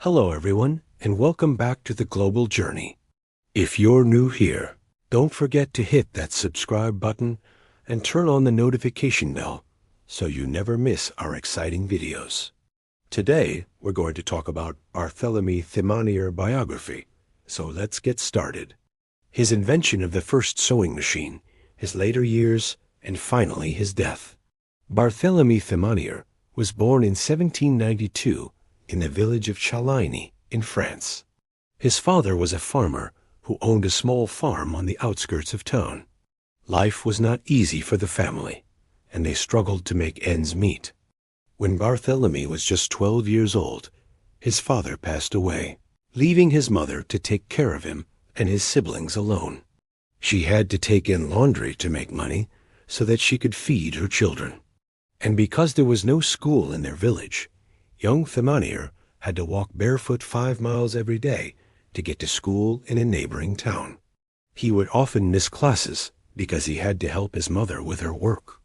Hello everyone, and welcome back to the Global Journey. If you're new here, don't forget to hit that subscribe button and turn on the notification bell so you never miss our exciting videos. Today, we're going to talk about Barthélemy Thimonnier biography, so let's get started. His invention of the first sewing machine, his later years, and finally his death. Barthélemy Thimonnier was born in 1792 in the village of Chaligny in France. His father was a farmer who owned a small farm on the outskirts of town. Life was not easy for the family, and they struggled to make ends meet. When Barthélemy was just 12 years old, his father passed away, leaving his mother to take care of him and his siblings alone. She had to take in laundry to make money so that she could feed her children. And because there was no school in their village, young Thimonnier had to walk barefoot 5 miles every day to get to school in a neighboring town. He would often miss classes because he had to help his mother with her work.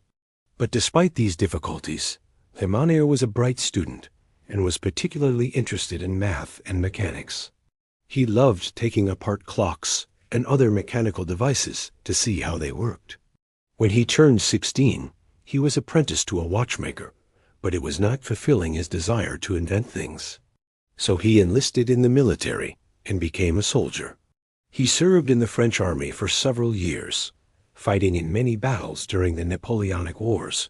But despite these difficulties, Thimonnier was a bright student and was particularly interested in math and mechanics. He loved taking apart clocks and other mechanical devices to see how they worked. When he turned 16, he was apprenticed to a watchmaker, but it was not fulfilling his desire to invent things. So he enlisted in the military and became a soldier. He served in the French army for several years, fighting in many battles during the Napoleonic Wars.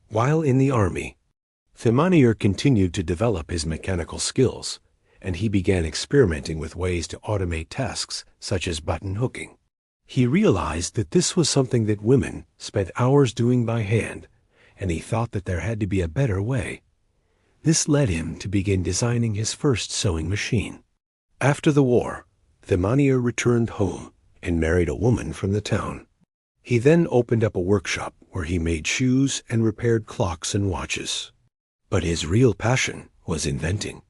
While in the army, Thimonnier continued to develop his mechanical skills, and he began experimenting with ways to automate tasks such as button hooking. He realized that this was something that women spent hours doing by hand, and he thought that there had to be a better way. This led him to begin designing his first sewing machine. After the war, Thimonnier returned home and married a woman from the town. He then opened up a workshop where he made shoes and repaired clocks and watches. But his real passion was inventing.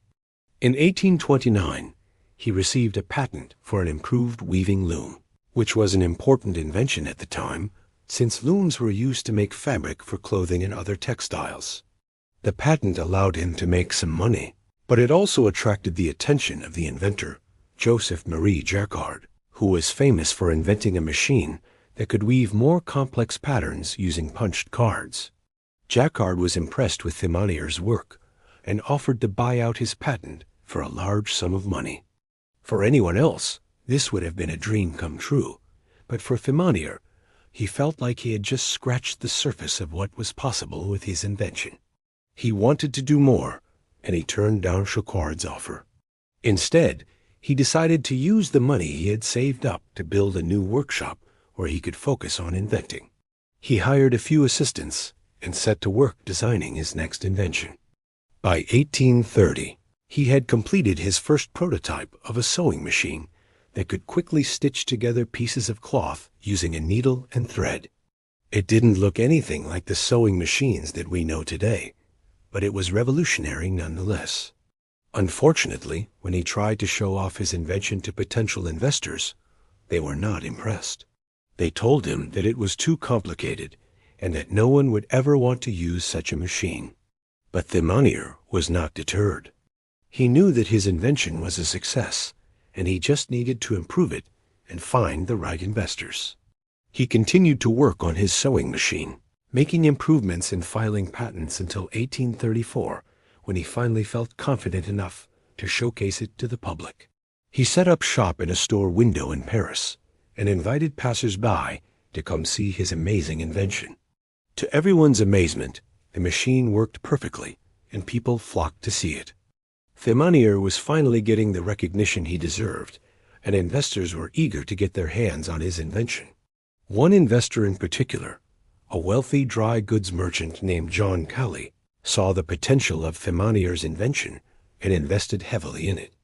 In 1829, he received a patent for an improved weaving loom, which was an important invention at the time, since looms were used to make fabric for clothing and other textiles. The patent allowed him to make some money, but it also attracted the attention of the inventor, Joseph Marie Jacquard, who was famous for inventing a machine that could weave more complex patterns using punched cards. Jacquard was impressed with Thimonnier's work and offered to buy out his patent for a large sum of money. For anyone else, this would have been a dream come true, but for Thimonnier, he felt like he had just scratched the surface of what was possible with his invention. He wanted to do more, and he turned down Jacquard's offer. Instead, he decided to use the money he had saved up to build a new workshop where he could focus on inventing. He hired a few assistants and set to work designing his next invention. By 1830, he had completed his first prototype of a sewing machine that could quickly stitch together pieces of cloth using a needle and thread. It didn't look anything like the sewing machines that we know today, but it was revolutionary nonetheless. Unfortunately, when he tried to show off his invention to potential investors, they were not impressed. They told him that it was too complicated and that no one would ever want to use such a machine. But Thimonnier was not deterred. He knew that his invention was a success, and he just needed to improve it and find the right investors. He continued to work on his sewing machine, making improvements and filing patents until 1834, when he finally felt confident enough to showcase it to the public. He set up shop in a store window in Paris and invited passers-by to come see his amazing invention. To everyone's amazement, the machine worked perfectly, and people flocked to see it. Thimonnier was finally getting the recognition he deserved, and investors were eager to get their hands on his invention. One investor in particular, a wealthy dry goods merchant named John Calley, saw the potential of Thimonnier's invention and invested heavily in it.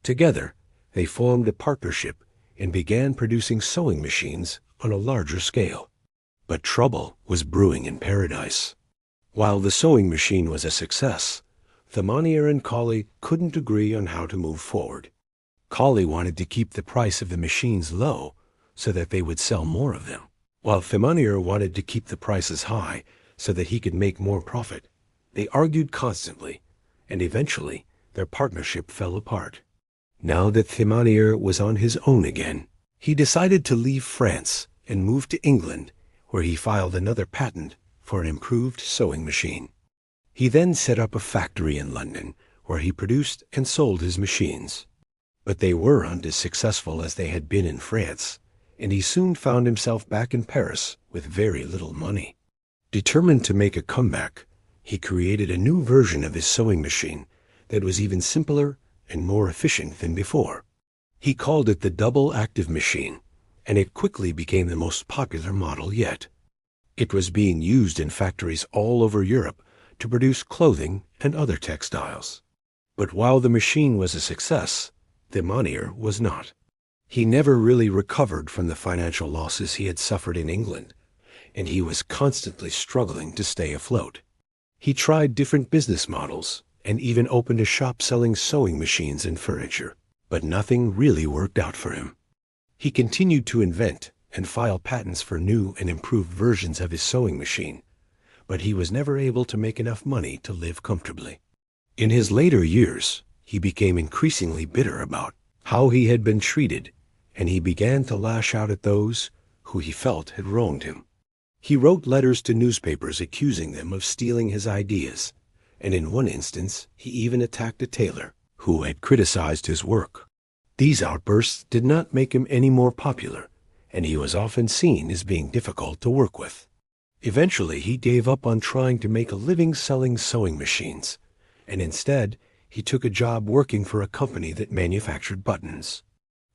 Together, they formed a partnership and began producing sewing machines on a larger scale. But trouble was brewing in paradise. While the sewing machine was a success, Thimonnier and Calley couldn't agree on how to move forward. Calley wanted to keep the price of the machines low so that they would sell more of them, while Thimonnier wanted to keep the prices high so that he could make more profit. They argued constantly, and eventually their partnership fell apart. Now that Thimonnier was on his own again, he decided to leave France and move to England, where he filed another patent for an improved sewing machine. He then set up a factory in London, where he produced and sold his machines. But they weren't as successful as they had been in France, and he soon found himself back in Paris with very little money. Determined to make a comeback, he created a new version of his sewing machine that was even simpler and more efficient than before. He called it the double active machine, and it quickly became the most popular model yet. It was being used in factories all over Europe to produce clothing and other textiles. But while the machine was a success, Thimonnier was not. He never really recovered from the financial losses he had suffered in England, and he was constantly struggling to stay afloat. He tried different business models and even opened a shop selling sewing machines and furniture, but nothing really worked out for him. He continued to invent and file patents for new and improved versions of his sewing machine, but he was never able to make enough money to live comfortably. In his later years, he became increasingly bitter about how he had been treated, and he began to lash out at those who he felt had wronged him. He wrote letters to newspapers accusing them of stealing his ideas, and in one instance he even attacked a tailor who had criticized his work. These outbursts did not make him any more popular, and he was often seen as being difficult to work with. Eventually, he gave up on trying to make a living selling sewing machines, and instead, he took a job working for a company that manufactured buttons.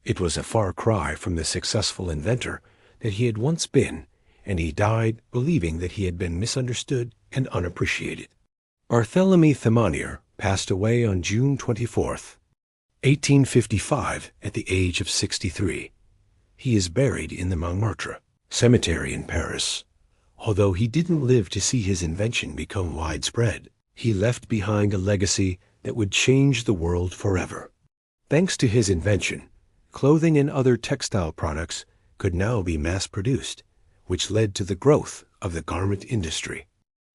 It was a far cry from the successful inventor that he had once been, and he died believing that he had been misunderstood and unappreciated. Barthélemy Thimonnier passed away on June 24th, 1855, at the age of 63. He is buried in the Montmartre cemetery in Paris. Although he didn't live to see his invention become widespread, he left behind a legacy that would change the world forever. Thanks to his invention, clothing and other textile products could now be mass-produced, which led to the growth of the garment industry.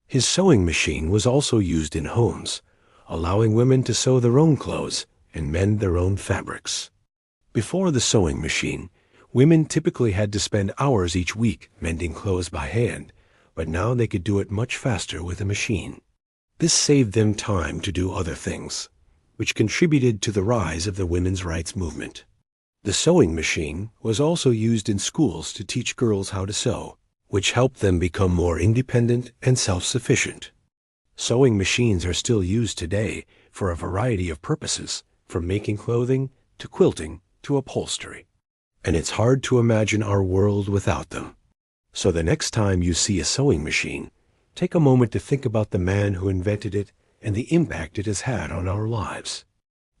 His sewing machine was also used in homes, allowing women to sew their own clothes and mend their own fabrics. Before the sewing machine, women typically had to spend hours each week mending clothes by hand, but now they could do it much faster with a machine. This saved them time to do other things, which contributed to the rise of the women's rights movement. The sewing machine was also used in schools to teach girls how to sew, which helped them become more independent and self-sufficient. Sewing machines are still used today for a variety of purposes, from making clothing to quilting to upholstery. And it's hard to imagine our world without them. So the next time you see a sewing machine, take a moment to think about the man who invented it and the impact it has had on our lives.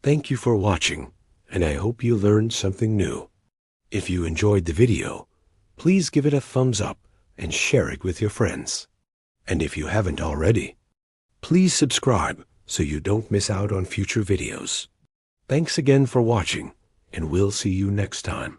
Thank you for watching, and I hope you learned something new. If you enjoyed the video, please give it a thumbs up and share it with your friends. And if you haven't already, please subscribe so you don't miss out on future videos. Thanks again for watching, and we'll see you next time.